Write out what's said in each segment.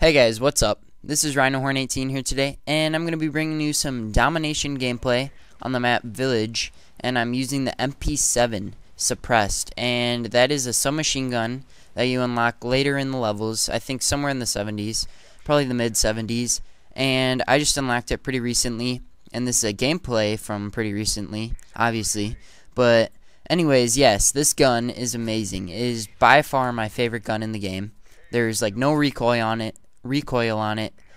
Hey guys, what's up? This is Rhinohorn18 here today, and I'm going to be bringing you some domination gameplay on the map Village, and I'm using the MP7 suppressed, and that is a submachine gun that you unlock later in the levels, I think somewhere in the 70s, probably the mid 70s, and I just unlocked it pretty recently, and this is a gameplay from pretty recently, obviously, but anyways, yes, this gun is amazing. It is by far my favorite gun in the game. There's like no recoil on it.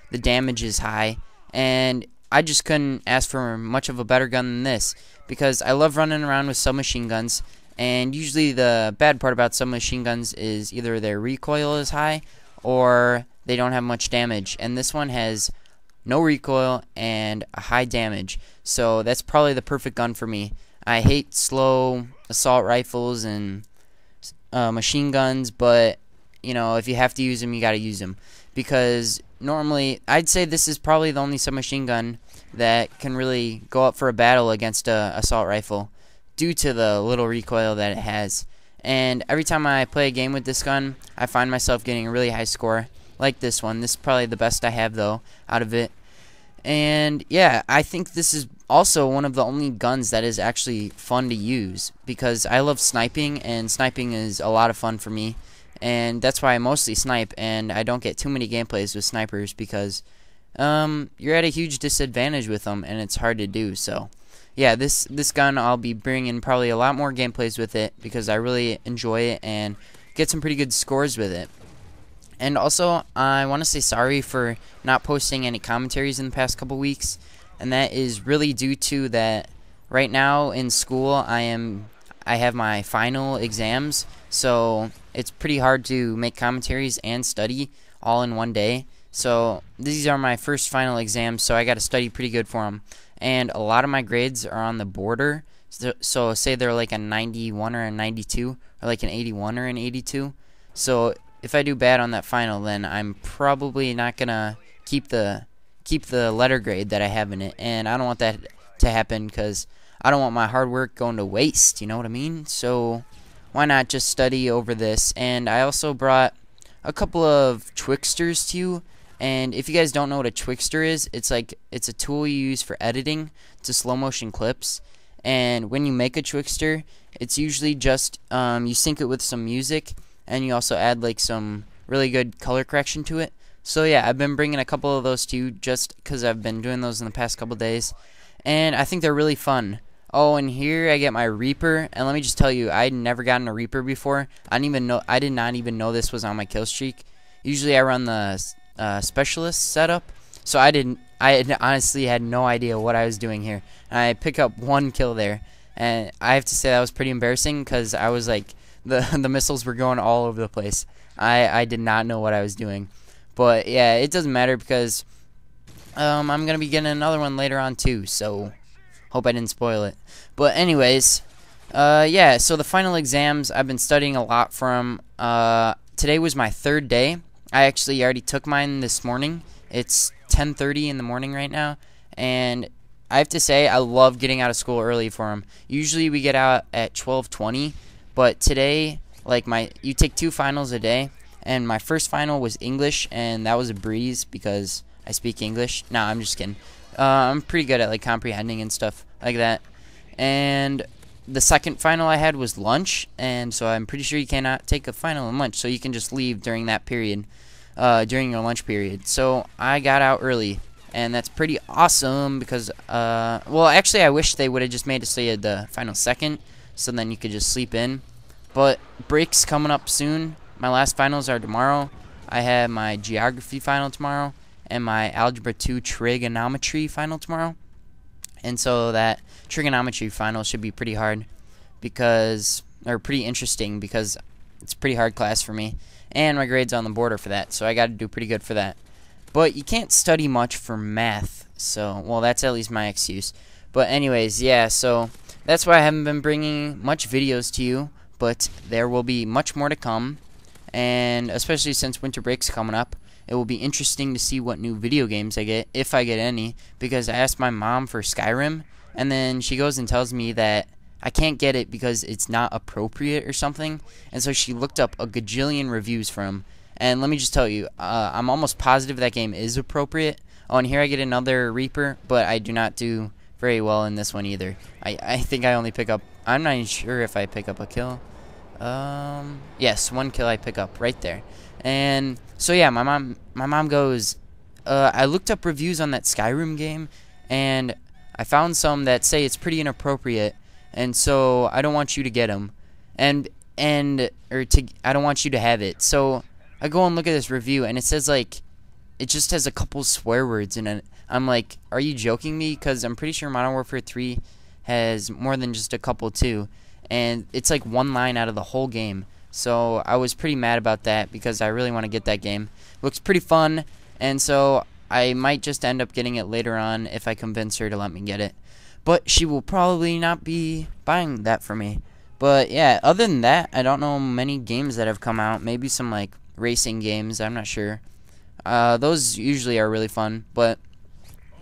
The damage is high, and I just couldn't ask for much of a better gun than this because I love running around with submachine guns, and usually the bad part about submachine guns is either their recoil is high or they don't have much damage, and this one has no recoil and a high damage, so that's probably the perfect gun for me. I hate slow assault rifles and machine guns, but you know, if you have to use them, you gotta use them. Because normally, I'd say this is probably the only submachine gun that can really go up for a battle against a assault rifle due to the little recoil that it has. And every time I play a game with this gun, I find myself getting a really high score, like this one. This is probably the best I have, though, out of it. And yeah, I think this is also one of the only guns that is actually fun to use, because I love sniping, and sniping is a lot of fun for me. And that's why I mostly snipe, and I don't get too many gameplays with snipers because you're at a huge disadvantage with them, and it's hard to do. So yeah, this gun, I'll be bringing probably a lot more gameplays with it because I really enjoy it and get some pretty good scores with it. And also, I want to say sorry for not posting any commentaries in the past couple weeks, and that is really due to that right now in school I have my final exams, so it's pretty hard to make commentaries and study all in one day. So these are my first final exams, so I got to study pretty good for them. And a lot of my grades are on the border. So say they're like a 91 or a 92, or like an 81 or an 82. So if I do bad on that final, then I'm probably not gonna keep the letter grade that I have in it, and I don't want that to happen because I don't want my hard work going to waste, you know what I mean? So why not just study over this? And I also brought a couple of Twixters to you, and if you guys don't know what a Twixter is, it's a tool you use for editing to slow motion clips. And when you make a Twixter, it's usually just you sync it with some music, and you also add like some really good color correction to it. So yeah, I've been bringing a couple of those to you just because I've been doing those in the past couple days, and I think they're really fun. Oh, and here I get my Reaper, and let me just tell you, I'd never gotten a Reaper before. I did not even know this was on my kill streak. Usually I run the specialist setup, so I honestly had no idea what I was doing here. And I pick up one kill there, and I have to say that was pretty embarrassing because I was like, the missiles were going all over the place. I did not know what I was doing, but yeah, it doesn't matter because I'm gonna be getting another one later on too. So hope I didn't spoil it. But anyways, yeah, so the final exams I've been studying a lot from. Today was my third day. I actually already took mine this morning. It's 10:30 in the morning right now, and I have to say I love getting out of school early for them. Usually we get out at 12:20, but today, like you take 2 finals a day, and my first final was English, and that was a breeze because I speak English. No, I'm just kidding. I'm pretty good at like comprehending and stuff like that. And the second final I had was lunch, and so I'm pretty sure you cannot take a final in lunch, so you can just leave during that period, during your lunch period. So I got out early, and that's pretty awesome because, well, actually I wish they would have just made us stay at the final second, so then you could just sleep in. But breaks coming up soon. My last finals are tomorrow. I have my geography final tomorrow, and my Algebra 2 trigonometry final tomorrow. And so that trigonometry final should be pretty hard or pretty interesting because it's a pretty hard class for me. And my grade's on the border for that, so I got to do pretty good for that. But you can't study much for math, so, well, that's at least my excuse. But anyways, yeah, so that's why I haven't been bringing much videos to you, but there will be much more to come. And especially since winter break's coming up, it will be interesting to see what new video games I get, if I get any, because I asked my mom for Skyrim, and then she goes and tells me that I can't get it because it's not appropriate or something, and so she looked up a gajillion reviews for him, And let me just tell you, I'm almost positive that game is appropriate. Oh, and here I get another Reaper, but I do not do very well in this one either. I think I only pick up, I'm not even sure if I pick up a kill. Yes, 1 kill I pick up right there. And so yeah, my mom goes, I looked up reviews on that Skyrim game, and I found some that say it's pretty inappropriate, and so I don't want you to get them, I don't want you to have it. So I go and look at this review, and it says like, it just has a couple swear words in it. I'm like, are you joking me? Because I'm pretty sure Modern Warfare 3 has more than just a couple too, and it's like 1 line out of the whole game. So I was pretty mad about that because I really want to get that game. Looks pretty fun, and so I might just end up getting it later on if I convince her to let me get it. But she will probably not be buying that for me. But yeah, other than that, I don't know many games that have come out. Maybe some like racing games, I'm not sure. Those usually are really fun, but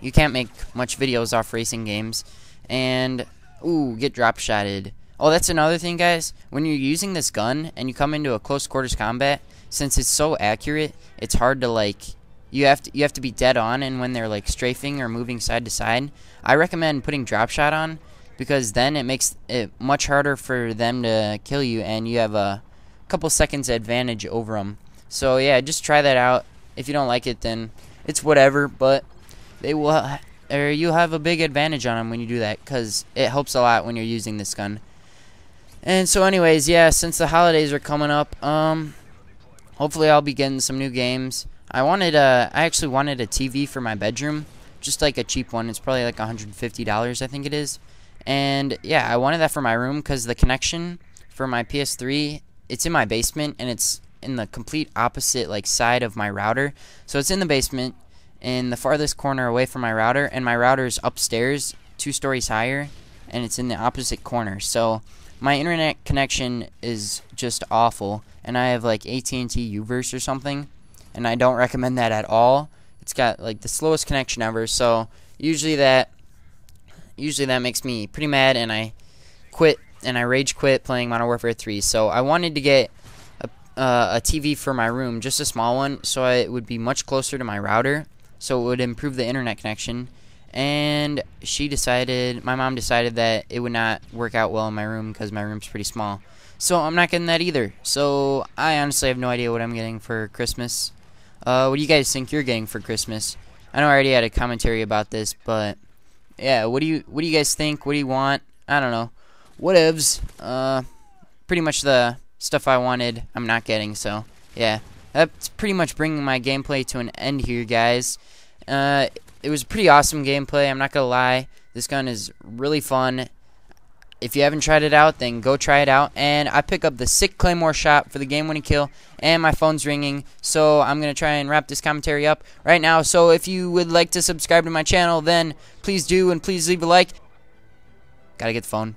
you can't make much videos off racing games. And, ooh, get drop shotted. Oh, that's another thing, guys. When you're using this gun and you come into a close quarters combat, since it's so accurate, it's hard to like, you have to be dead on, and when they're like strafing or moving side to side, I recommend putting drop shot on, because then it makes it much harder for them to kill you, and you have a couple seconds advantage over them. So yeah, just try that out. If you don't like it, then it's whatever, but they will, or you'll have a big advantage on them when you do that, because it helps a lot when you're using this gun. And so anyways, yeah, since the holidays are coming up, hopefully I'll be getting some new games. I actually wanted a TV for my bedroom, just like a cheap one. It's probably like $150, I think it is. And yeah, I wanted that for my room because the connection for my PS3, it's in my basement, and it's in the complete opposite like side of my router. So it's in the basement in the farthest corner away from my router, and my router's upstairs 2 stories higher, and it's in the opposite corner. So my internet connection is just awful, and I have like AT&T Uverse or something, and I don't recommend that at all. It's got like the slowest connection ever. So usually that makes me pretty mad, and I quit, and I rage quit playing Modern Warfare 3. So I wanted to get a TV for my room, just a small one, so it would be much closer to my router, so it would improve the internet connection. And my mom decided that it would not work out well in my room because my room's pretty small. So I'm not getting that either. So I honestly have no idea what I'm getting for Christmas. What do you guys think you're getting for Christmas? I know I already had a commentary about this, but yeah, what do you guys think? What do you want? I don't know. Whatevs. Pretty much the stuff I wanted, I'm not getting. So yeah, that's pretty much bringing my gameplay to an end here, guys. It was pretty awesome gameplay, I'm not gonna lie. This gun is really fun. If you haven't tried it out, then go try it out. And I pick up the sick Claymore shot for the game-winning kill, and my phone's ringing, so I'm gonna try and wrap this commentary up right now. So if you would like to subscribe to my channel, then please do, and please leave a like. Gotta get the phone.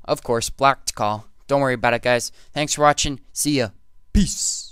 Of course, blocked call. Don't worry about it, guys. Thanks for watching. See ya. Peace.